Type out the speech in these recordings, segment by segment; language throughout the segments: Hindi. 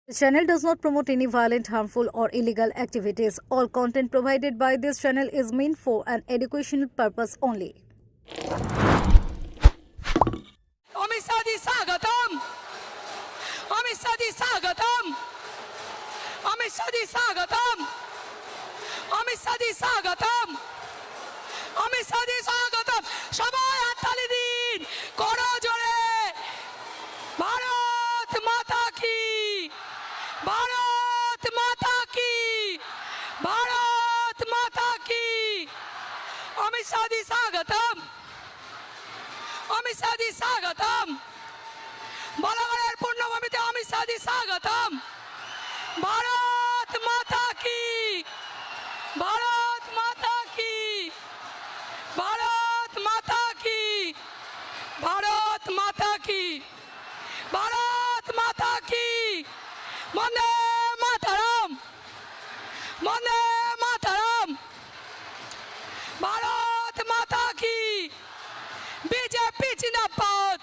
This channel does not promote any violent, harmful, or illegal activities. All content provided by this channel is meant for an educational purpose only. Amit Shah ji स्वागतम, अमित शाह जी स्वागतम, अमित शाह जी स्वागतम, अमित शाह जी स्वागतम, अमित शाह जी स्वागतम। সবাই হাততালি দিন করো জোরে। ভারত মাতা কি, ভারত মাতা কি, ভারত মাতা কি। अमित शाह जी स्वागतम, अमित शाह जी स्वागतम। বলাগড়ের পূর্ণভূমিতে অমিত শাহ জি স্বাগতম। ভারত মাতা কি, ভারত মাতা কি, ভারত মাতা কি, ভারত মাতা কি, ভারত মাতা কি। বন্দে মাতরম, বন্দে মাতরম। ভারত মাতা কি। বিজেপি জিন্দাবাদ,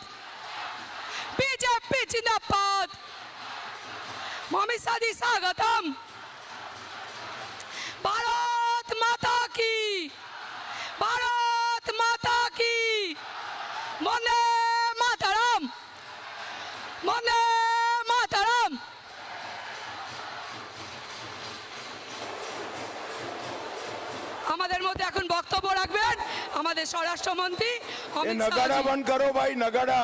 बीजेपी जिंदाबाद। अमित शाह जी स्वागतम। भारत माता की, भारत माता की। वंदे मातरम, वंदे मातरम। আমাদের মধ্যে এখন বক্তব্য রাখবেন আমাদের স্বরাষ্ট্রমন্ত্রী অমিত শাহ। नगाड़ा बंद करो भाई, नगाड़ा।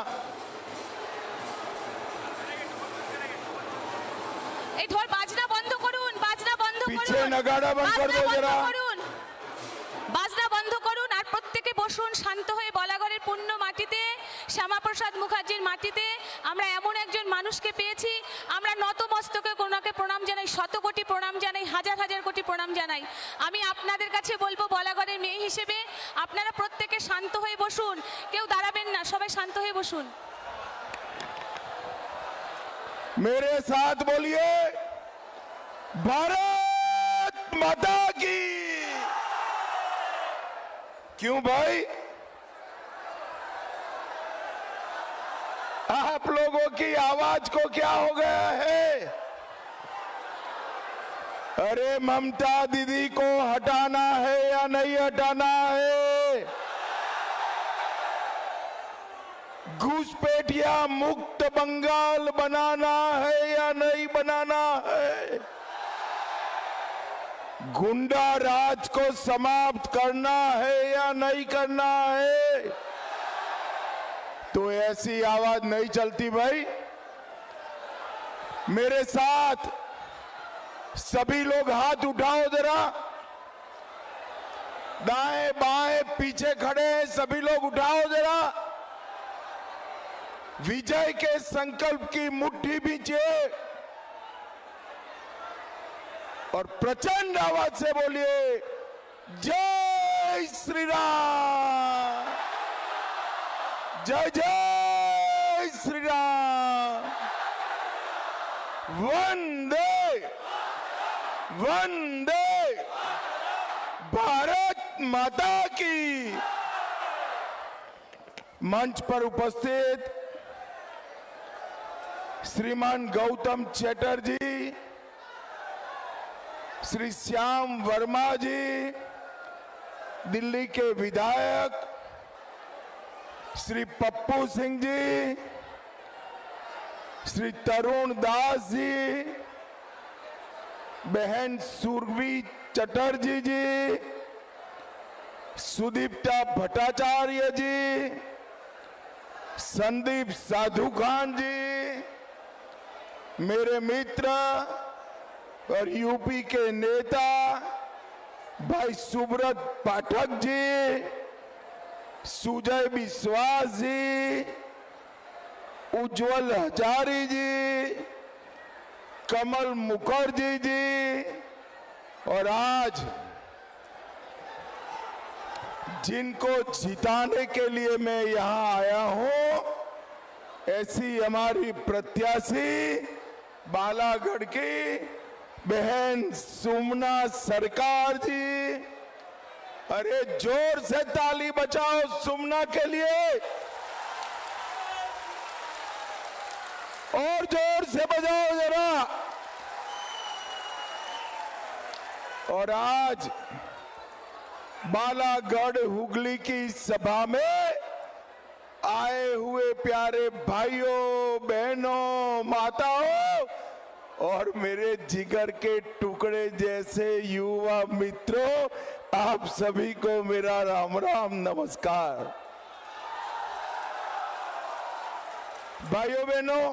এই ধর বাজনা বন্ধ করুন, বাজনা বন্ধ করুন, पीछे नगाड़ा बंद कर दो जरा। বাজনা বন্ধ করুন আর প্রত্যেকে বসুন শান্ত হয়ে। বলাগড়ের পূর্ণ মাটিতে, শ্যামাপ্রসাদ মুখার্জির মাটিতে আমরা এমন একজন মানুষকে পেয়েছি, আমরা নতমস্তকে ওনাকে প্রণাম জানাই, শত কোটি প্রণাম জানাই, হাজার হাজার কোটি প্রণাম জানাই। আমি আপনাদের কাছে বলবো বলাগড়ের মেয়ে হিসেবে আপনারা প্রত্যেকে শান্ত হয়ে বসুন, কেউ দাঁড়াবেন না, সবাই শান্ত হয়ে বসুন। मेरे साथ बोलिए, भारत माता की। क्यों भाई, आप लोगों की आवाज को क्या हो गया है? अरे ममता दीदी को हटाना है या नहीं हटाना है? घुसपैठिया मुक्त बंगाल बनाना है या नहीं बनाना है? गुंडा राज को समाप्त करना है या नहीं करना है? तो ऐसी आवाज नहीं चलती भाई। मेरे साथ सभी लोग हाथ उठाओ जरा, दाएं बाएं पीछे खड़े हैं सभी लोग उठाओ जरा। विजय के संकल्प की मुट्ठी बींचिए और प्रचंड आवाज से बोलिए, जय श्री राम, जय जय श्री राम, वंदे वंदे भारत माता की। मंच पर उपस्थित श्रीमान गौतम चैटर्जी, श्री श्याम वर्मा जी, दिल्ली के विधायक श्री पप्पू सिंह जी, श्री तरुण दास जी, बहन सुरभि चटर्जी जी, सुदीप्ता भट्टाचार्य जी, संदीप साधु खान जी, मेरे मित्र और यूपी के नेता भाई सुब्रत पाठक जी, सुजय विश्वास जी, उज्जवल हजारी जी, कमल मुखर्जी जी, और आज जिनको जिताने के लिए मैं यहां आया हूं, ऐसी हमारी प्रत्याशी बालागढ़ की बहन सुमना सरकार जी। अरे जोर से ताली बजाओ सुमना के लिए। और जोर से बजाओ जरा। और आज बालागढ़ हुगली की सभा में आए हुए प्यारे भाइयों, बहनों, माताओं और मेरे जिगर के टुकड़े जैसे युवा मित्रों, आप सभी को मेरा राम राम नमस्कार। भाइयों बहनों,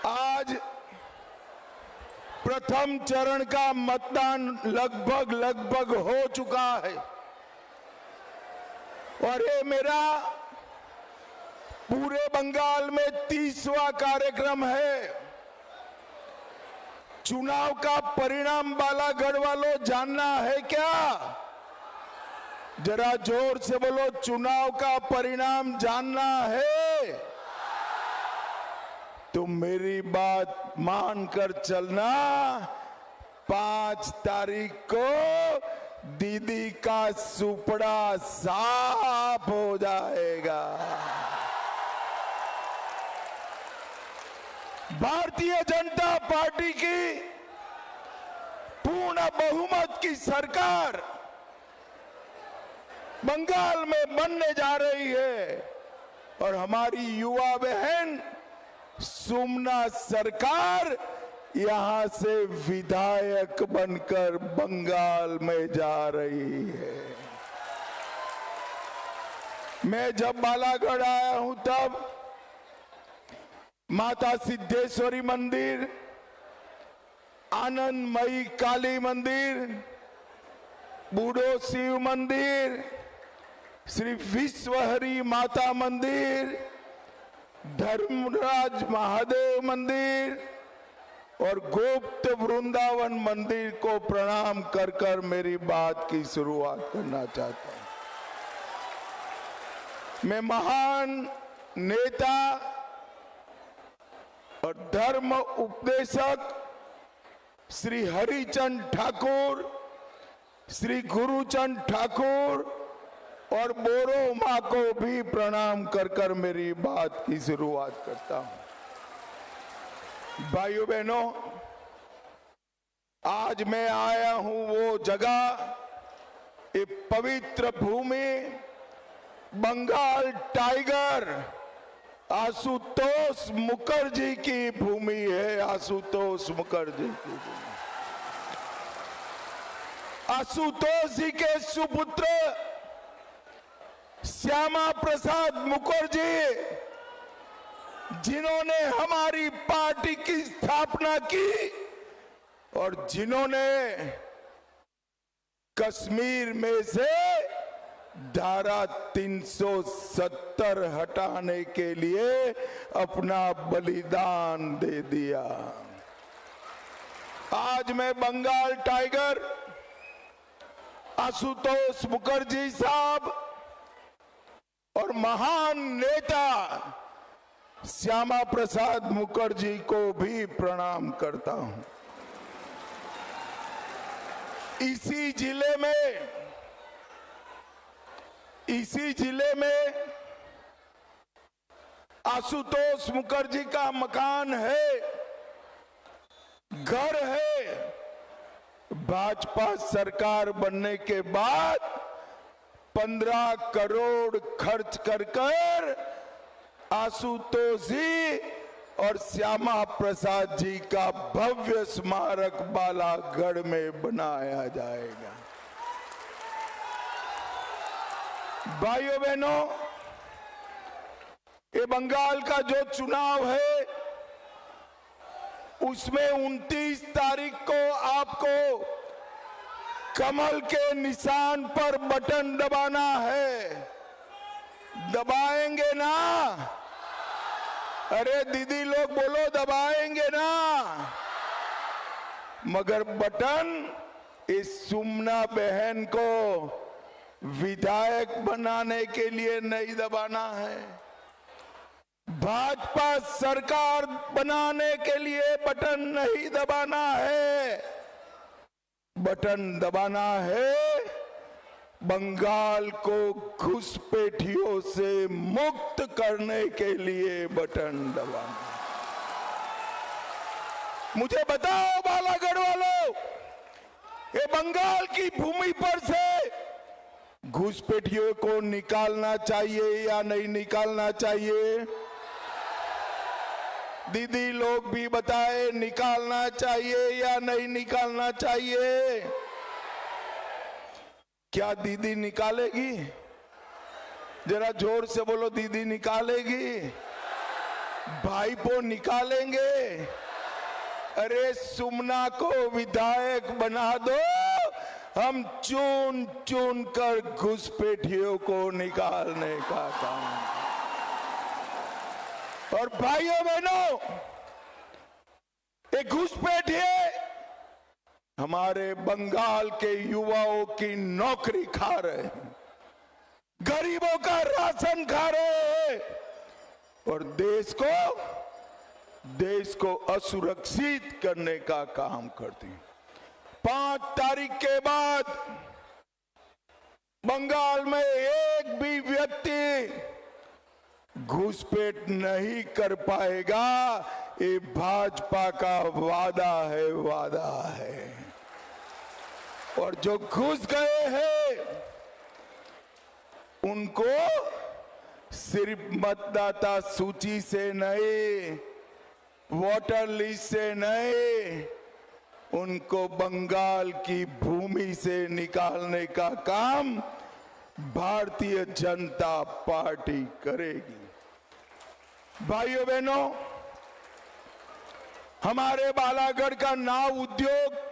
आज प्रथम चरण का मतदान लगभग हो चुका है और ये मेरा पूरे बंगाल में 30वां कार्यक्रम है। चुनाव का परिणाम बालागढ़ वालों जानना है क्या? जरा जोर से बोलो, चुनाव का परिणाम जानना है? तो मेरी बात मानकर चलना। 5 तारीख को दीदी का सुपड़ा साफ हो जाएगा। भारतीय जनता पार्टी की पूर्ण बहुमत की सरकार बंगाल में बनने जा रही है और हमारी युवा बहन सुमना सरकार यहां से विधायक बनकर बंगाल में जा रही है। मैं जब बालागढ़ आया हूं तब माता सिद्धेश्वरी मंदिर, आनंदमयी काली मंदिर, बूढ़ो शिव मंदिर, श्री विश्वहरी माता मंदिर, धर्मराज महादेव मंदिर और गुप्त वृंदावन मंदिर को प्रणाम कर कर मेरी बात की शुरुआत करना चाहता हूं। मैं महान नेता और धर्म उपदेशक श्री हरिचंद ठाकुर, श्री गुरुचंद ठाकुर और बोरो माँ को भी प्रणाम कर कर मेरी बात की शुरुआत करता हूं। भाइयों बहनों, आज मैं आया हूं वो जगह, एक पवित्र भूमि, बंगाल टाइगर आशुतोष मुखर्जी की भूमि है। आशुतोष मुखर्जी की भूमि। आशुतोष जी के सुपुत्र श्यामा प्रसाद मुखर्जी, जिन्होंने हमारी पार्टी की स्थापना की और जिन्होंने कश्मीर में से धारा 370 हटाने के लिए अपना बलिदान दे दिया। आज मैं बंगाल टाइगर आशुतोष मुखर्जी साहब और महान नेता श्यामा प्रसाद मुखर्जी को भी प्रणाम करता हूं। इसी जिले में आशुतोष मुखर्जी का मकान है, घर है। भाजपा सरकार बनने के बाद 15 करोड़ खर्च कर आशुतोष जी और श्यामा प्रसाद जी का भव्य स्मारक बालागढ़ में बनाया जाएगा। भाइयों बहनों, ये बंगाल का जो चुनाव है उसमें 29 तारीख को आपको कमल के निशान पर बटन दबाना है। दबाएंगे ना? अरे दीदी लोग बोलो, दबाएंगे ना? मगर बटन इस सुमना बहन को विधायक बनाने के लिए नहीं दबाना है। भाजपा सरकार बनाने के लिए बटन नहीं दबाना है। बटन दबाना है बंगाल को घुसपैठियों से मुक्त करने के लिए बटन दबाना। मुझे बताओ बालागढ़ वालों, ये बंगाल की भूमि पर से घुसपैठियों को निकालना चाहिए या नहीं निकालना चाहिए? दीदी लोग भी बताए, निकालना चाहिए या नहीं निकालना चाहिए? क्या दीदी निकालेगी? जरा जोर से बोलो, दीदी निकालेगी? भाईपो निकालेंगे? अरे सुमना को विधायक बना दो, हम चुन चुन कर घुसपैठियों को निकालने का काम। और भाइयों बहनों, ये घुसपैठिए हमारे बंगाल के युवाओं की नौकरी खा रहे हैं, गरीबों का राशन खा रहे हैं और देश को असुरक्षित करने का काम करते हैं। 5 तारीख के बाद बंगाल में एक भी व्यक्ति घुसपैठ नहीं कर पाएगा। ये भाजपा का वादा है। और जो घुस गए हैं उनको सिर्फ मतदाता सूची से नहीं, वोटर लिस्ट से नहीं, उनको बंगाल की भूमि से निकालने का काम भारतीय जनता पार्टी करेगी। भाइयों बहनों, हमारे बालागढ़ का नाव उद्योग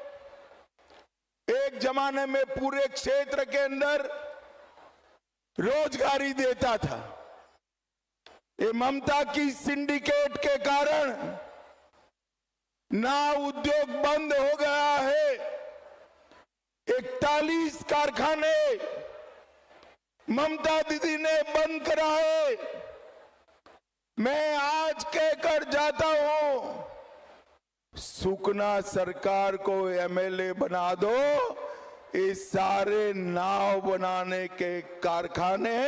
एक जमाने में पूरे क्षेत्र के अंदर रोजगारी देता था। ये ममता की सिंडिकेट के कारण नाव उद्योग बंद हो गया है। 41 कारखाने ममता दीदी ने बंद कराए। मैं आज कहकर जाता हूं, सुकना सरकार को एमएलए बना दो, ये सारे नाव बनाने के कारखाने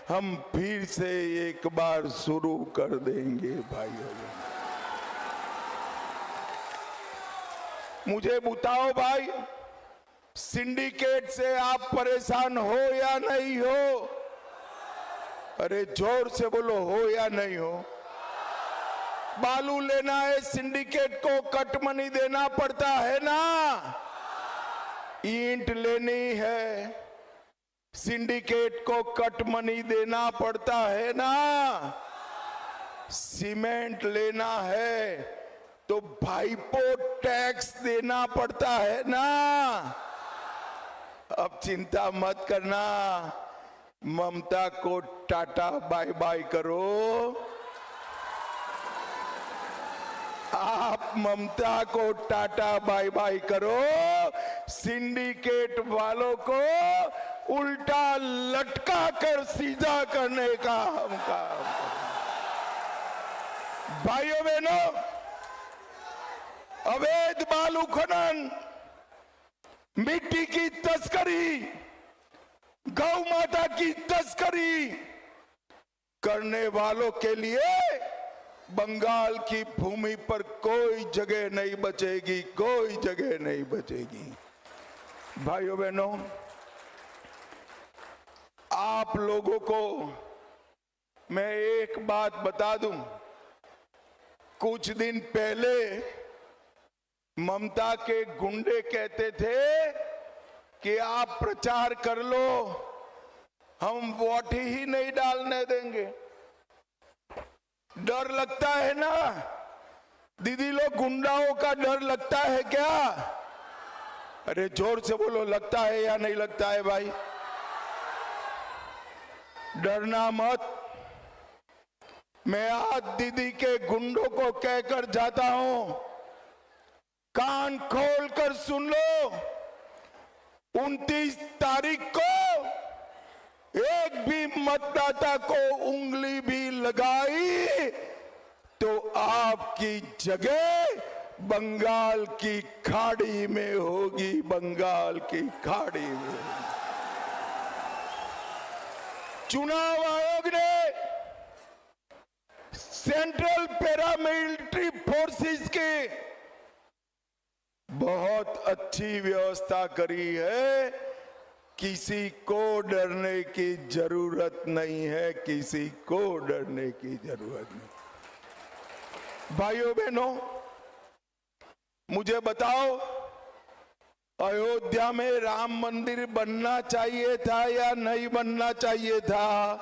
हम फिर से एक बार शुरू कर देंगे। भाइयों, मुझे बताओ भाई, सिंडिकेट से आप परेशान हो या नहीं हो? अरे जोर से बोलो, हो या नहीं हो? बालू लेना है, सिंडिकेट को कट मनी देना पड़ता है ना। ईंट लेनी है, सिंडिकेट को कट मनी देना पड़ता है ना। सीमेंट लेना है तो भाईपो टैक्स देना पड़ता है ना। अब चिंता मत करना, ममता को टाटा बाय बाय करो। आप ममता को टाटा बाय बाय करो, सिंडिकेट वालों को उल्टा लटका कर सीधा करने का हम काम। भाइयों बहनों, अवैध बालू खनन, मिट्टी की तस्करी, गौ माता की तस्करी करने वालों के लिए बंगाल की भूमि पर कोई जगह नहीं बचेगी, कोई जगह नहीं बचेगी। भाइयों बहनों, आप लोगों को मैं एक बात बता दूं, कुछ दिन पहले ममता के गुंडे कहते थे कि आप प्रचार कर लो, हम वोट ही नहीं डालने देंगे। डर लगता है ना दीदी लोग, गुंडाओं का डर लगता है क्या? अरे जोर से बोलो, लगता है या नहीं लगता है भाई? डरना मत। मैं आज दीदी के गुंडों को कहकर जाता हूं, कान खोल कर सुन लो, 29 तारीख को एक भी मतदाता को उंगली भी लगाई तो आपकी जगह बंगाल की खाड़ी में होगी, बंगाल की खाड़ी में। चुनाव आयोग ने सेंट्रल पैरामिलिट्री फोर्सेस के बहुत अच्छी व्यवस्था करी है, किसी को डरने की जरूरत नहीं है, किसी को डरने की जरूरत नहीं। भाइयों बहनों, मुझे बताओ, अयोध्या में राम मंदिर बनना चाहिए था या नहीं बनना चाहिए था?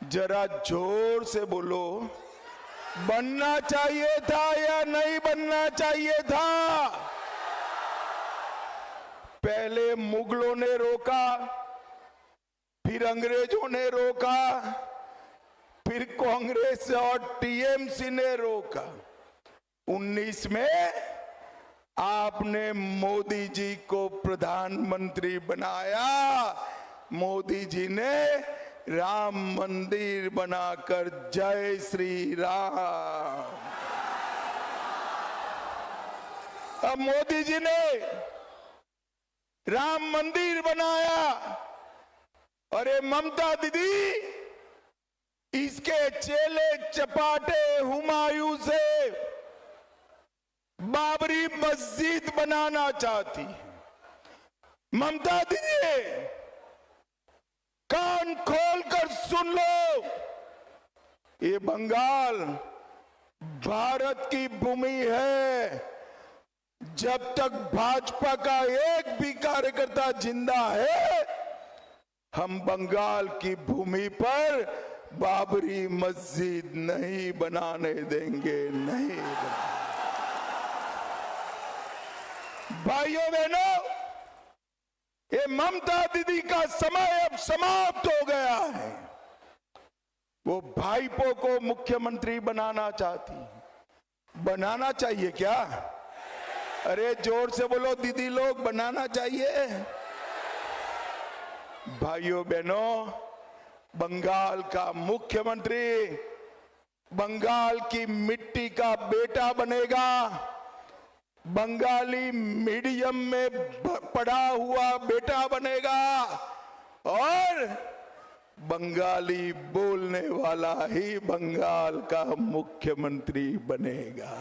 जरा जोर से बोलो, बनना चाहिए था या नहीं बनना चाहिए था? पहले मुगलों ने रोका, फिर अंग्रेजों ने रोका, फिर कांग्रेस और टीएमसी ने रोका। 19 में आपने मोदी जी को प्रधानमंत्री बनाया। मोदी जी ने राम मंदिर बनाकर जय श्री राम। अब मोदी जी ने राम मंदिर बनाया, अरे ममता दीदी इसके चेले चपाटे हुमायूं से बाबरी मस्जिद बनाना चाहती। ममता दीदी कान खोलकर सुन लो, ये बंगाल भारत की भूमि है। जब तक भाजपा का एक भी कार्यकर्ता जिंदा है, हम बंगाल की भूमि पर बाबरी मस्जिद नहीं बनाने देंगे, नहीं बनाने। भाइयों बहनों, ये ममता दीदी का समय अब समाप्त हो गया है। वो भाईपो को मुख्यमंत्री बनाना चाहती। बनाना चाहिए क्या? अरे जोर से बोलो दीदी लोग, बनाना चाहिए। भाइयों बहनों, बंगाल का मुख्यमंत्री बंगाल की मिट्टी का बेटा बनेगा, बंगाली मीडियम में पढ़ा हुआ बेटा बनेगा और बंगाली बोलने वाला ही बंगाल का मुख्यमंत्री बनेगा।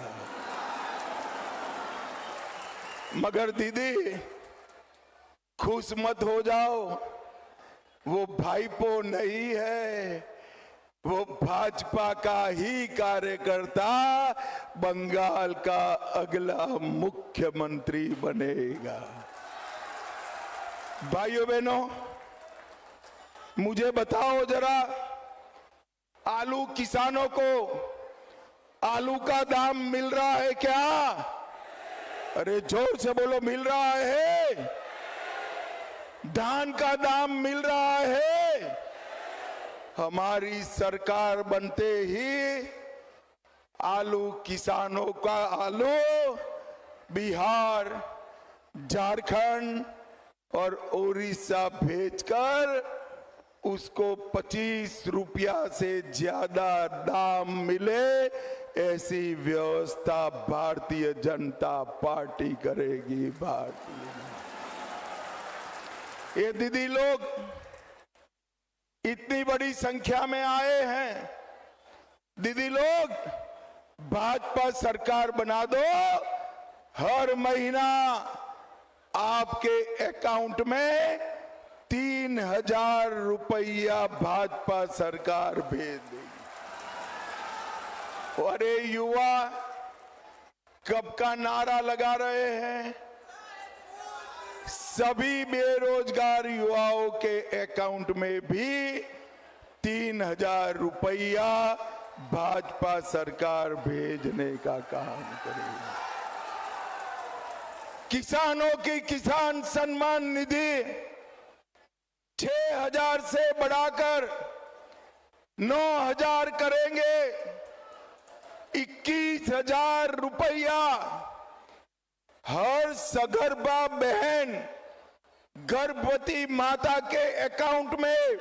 मगर दीदी खुश मत हो जाओ, वो भाईपो नहीं है, वो भाजपा का ही कार्यकर्ता बंगाल का अगला मुख्यमंत्री बनेगा। भाइयों बहनों, मुझे बताओ जरा, आलू किसानों को आलू का दाम मिल रहा है क्या? अरे जोर से बोलो, मिल रहा है? धान का दाम मिल रहा है? हमारी सरकार बनते ही आलू किसानों का आलू बिहार, झारखंड और उड़ीसा भेजकर उसको 25 रुपया से ज्यादा दाम मिले, ऐसी व्यवस्था भारतीय जनता पार्टी करेगी। ये दीदी लोग इतनी बड़ी संख्या में आए हैं। दीदी लोग, भाजपा सरकार बना दो, हर महीना आपके अकाउंट में 3000 रुपया भाजपा सरकार भेज देगी। अरे युवा कब का नारा लगा रहे हैं? सभी बेरोजगार युवाओं के अकाउंट में भी 3000 रुपया भाजपा सरकार भेजने का काम करेगी। किसानों की किसान सम्मान निधि 6000 से बढ़ाकर 9000 करेंगे। 21,000 रुपया हर सगर्भा बहन, गर्भवती माता के अकाउंट में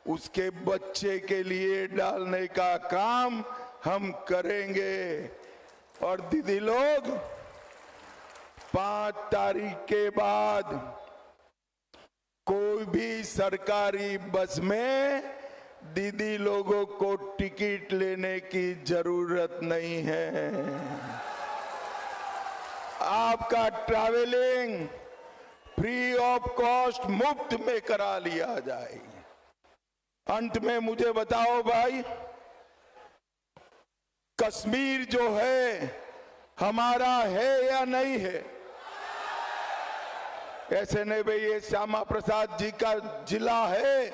उसके बच्चे के लिए डालने का काम हम करेंगे। और दीदी लोग, 5 तारीख के बाद कोई भी सरकारी बस में दीदी लोगों को टिकट लेने की जरूरत नहीं है। आपका ट्रैवलिंग फ्री ऑफ कॉस्ट मुफ्त में करा लिया जाए। अंत में मुझे बताओ भाई, कश्मीर जो है हमारा है या नहीं है? ऐसे नहीं भाई, ये श्यामा प्रसाद जी का जिला है,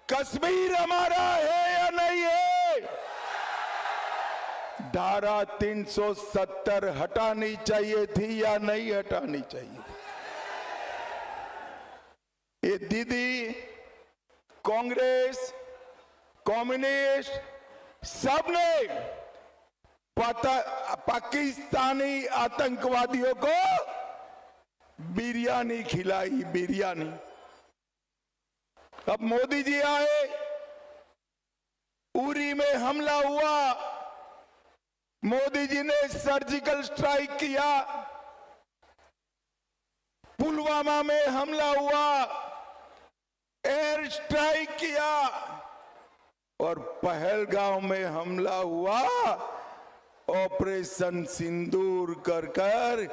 कश्मीर हमारा है या नहीं है? धारा 370 हटानी चाहिए थी या नहीं हटानी चाहिए थी? ये दीदी कांग्रेस, कम्युनिस्ट सबने पाकिस्तानी आतंकवादियों को बिरयानी खिलाई, बिरयानी। अब मोदी जी आए, उरी में हमला हुआ, मोदी जी ने सर्जिकल स्ट्राइक किया, पुलवामा में हमला हुआ, एयर स्ट्राइक किया, और पहलगांव में हमला हुआ, ऑपरेशन सिंदूर कर कर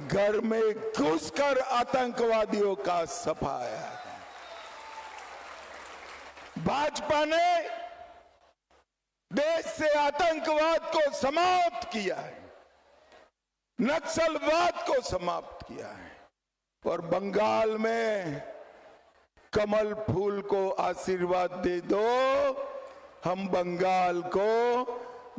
घर में घुसकर आतंकवादियों का सफाया। भाजपा ने देश से आतंकवाद को समाप्त किया है, नक्सलवाद को समाप्त किया है, और बंगाल में कमल फूल को आशीर्वाद दे दो, हम बंगाल को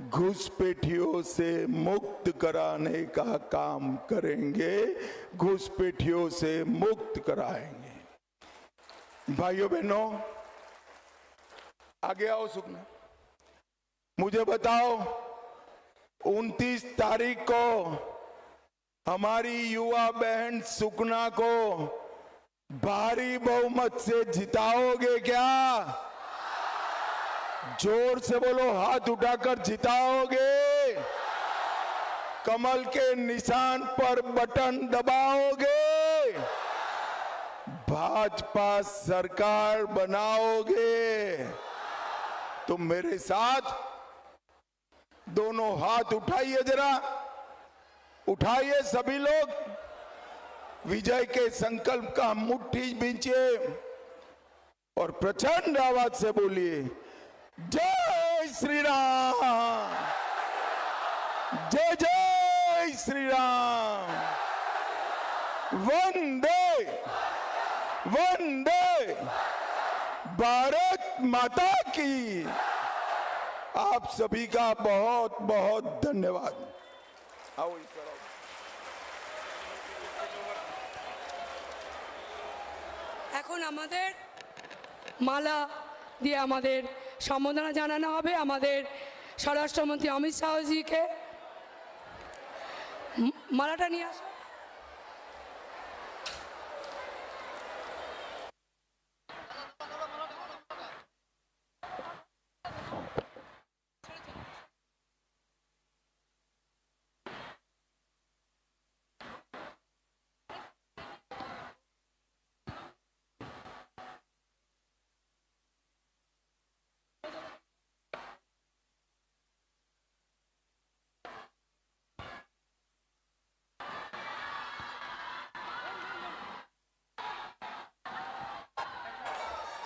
घुसपैठियों से मुक्त कराने का काम करेंगे, घुसपैठियों से मुक्त कराएंगे। भाइयों बहनों, आगे आओ सुखना, मुझे बताओ 29 तारीख को हमारी युवा बहन सुकना को भारी बहुमत से जिताओगे क्या? जोर से बोलो, हाथ उठाकर जिताओगे? कमल के निशान पर बटन दबाओगे? भाजपा सरकार बनाओगे? तो मेरे साथ दोनों हाथ उठाइए, जरा उठाइए सभी लोग, विजय के संकल्प का मुट्ठी बींचिए और प्रचंड आवाज से बोलिए, जय श्री राम, जय जय श्री राम, वंदे वंदे भारत माता की। आप सभी का बहुत बहुत धन्यवाद। आओ ईश्वर, এখন আমাদের মালা দিয়ে আমাদের সম্বোধনা জানানো হবে আমাদের স্বরাষ্ট্রমন্ত্রী অমিত শাহজিকে। মালাটা নিয়ে আসো।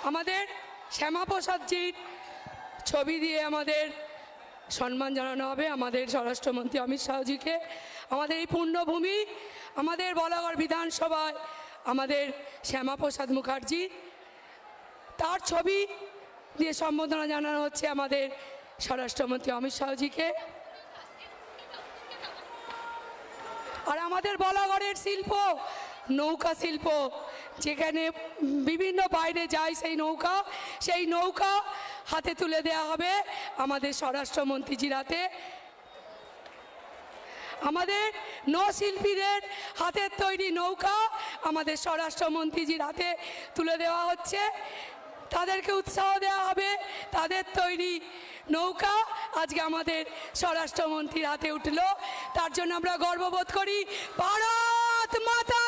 আমাদের শ্যামাপ্রসাদজির ছবি দিয়ে আমাদের সম্মান জানানো হবে আমাদের স্বরাষ্ট্রমন্ত্রী অমিত শাহজিকে। আমাদের এই পুণ্যভূমি, আমাদের বলাগড় বিধানসভায় আমাদের শ্যামাপ্রসাদ মুখার্জি, তার ছবি দিয়ে সম্বোধনা জানানো হচ্ছে আমাদের স্বরাষ্ট্রমন্ত্রী অমিত শাহজিকে। আর আমাদের বলাগড়ের শিল্প, নৌকা শিল্প, যেখানে বিভিন্ন বাইরে যায় সেই নৌকা হাতে তুলে দেওয়া হবে আমাদের স্বরাষ্ট্রমন্ত্রীজির হাতে। আমাদের নৌশিল্পীদের হাতের তৈরি নৌকা আমাদের স্বরাষ্ট্রমন্ত্রীজির হাতে তুলে দেওয়া হচ্ছে, তাদেরকে উৎসাহ দেওয়া হবে। তাদের তৈরি নৌকা আজকে আমাদের স্বরাষ্ট্রমন্ত্রীর হাতে উঠলো, তার জন্য আমরা গর্ববোধ করি। ভারত মাতা